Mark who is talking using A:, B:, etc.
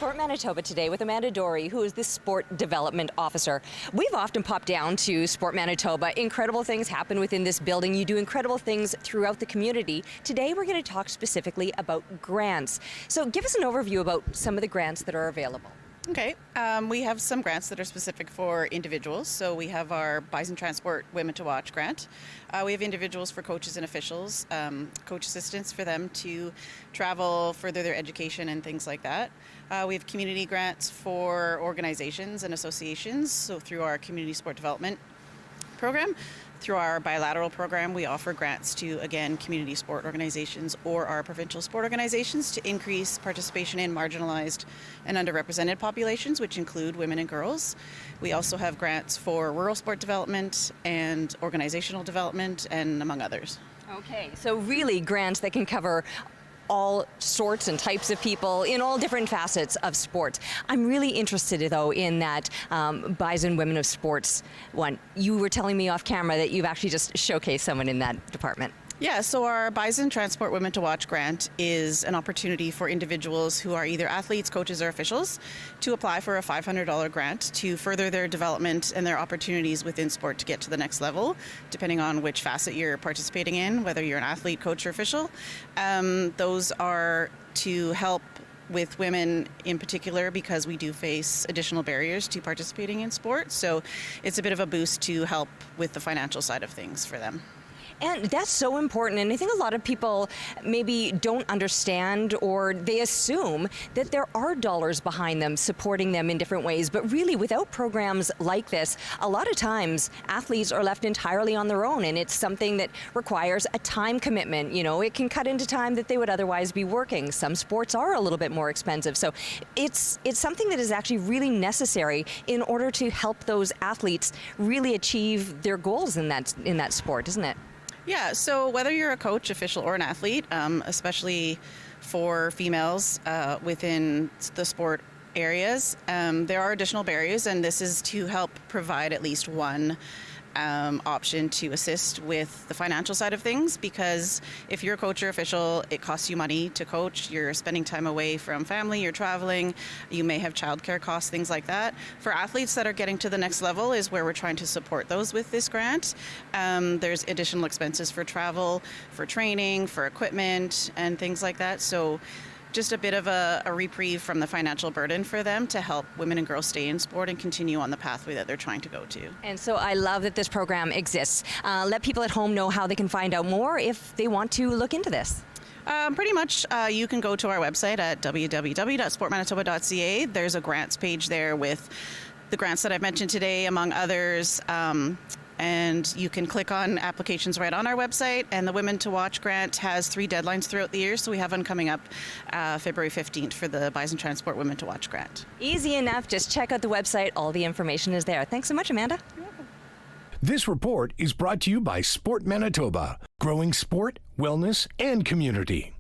A: Sport Manitoba today with Amanda Daurie, who is the Sport Development Officer. We've often popped down to Sport Manitoba. Incredible things happen within this building. You do incredible things throughout the community. Today we're going to talk specifically about grants. So give us an overview about some of the grants that are available.
B: Okay, we have some grants that are specific for individuals. So we have our Bison Transport Women to Watch grant. We have individuals for coaches and officials, coach assistants for them to travel, further their education and things like that. We have community grants for organizations and associations, so through our community sport development program. Through our bilateral program, we offer grants to, again, community sport organizations or our provincial sport organizations to increase participation in marginalized and underrepresented populations, which include women and girls. We also have grants for rural sport development and organizational development, and among others. Okay,
A: so really grants that can cover all sorts and types of people in all different facets of sports. I'm really interested, though, in that Bison Women of Sports one. You were telling me off camera that you've actually just showcased someone in that department.
B: Yeah, so our Bison Transport Women to Watch grant is an opportunity for individuals who are either athletes, coaches, or officials to apply for a $500 grant to further their development and their opportunities within sport to get to the next level, depending on which facet you're participating in, whether you're an athlete, coach, or official. Those are to help with women in particular, because we do face additional barriers to participating in sport. So it's a bit of a boost to help with the financial side of things for them.
A: And that's so important, and I think a lot of people maybe don't understand, or they assume that there are dollars behind them supporting them in different ways, but really without programs like this, a lot of times athletes are left entirely on their own, and it's something that requires a time commitment. You know, it can cut into time that they would otherwise be working. Some sports are a little bit more expensive, so it's something that is actually really necessary in order to help those athletes really achieve their goals in that sport, isn't it?
B: Yeah, so whether you're a coach, official, or an athlete, especially for females within the sport areas, there are additional barriers, and this is to help provide at least one option to assist with the financial side of things, because if you're a coach or official, it costs you money to coach. You're spending time away from family, you're traveling, you may have childcare costs, things like that. For athletes that are getting to the next level is where we're trying to support those with this grant. There's additional expenses for travel, for training, for equipment, and things like that. So just a bit of a reprieve from the financial burden for them to help women and girls stay in sport and continue on the pathway that they're trying to go to.
A: And so I love that this program exists. Let people at home know how they can find out more if they want to look into this.
B: Pretty much, you can go to our website at www.sportmanitoba.ca. There's a grants page there with the grants that I've mentioned today, among others. And you can click on applications right on our website. And the Women to Watch grant has 3 deadlines throughout the year. So we have one coming up February 15th for the Bison Transport Women to Watch grant.
A: Easy enough. Just check out the website. All the information is there. Thanks so much, Amanda.
B: You're welcome.
C: This report is brought to you by Sport Manitoba, growing sport, wellness, and community.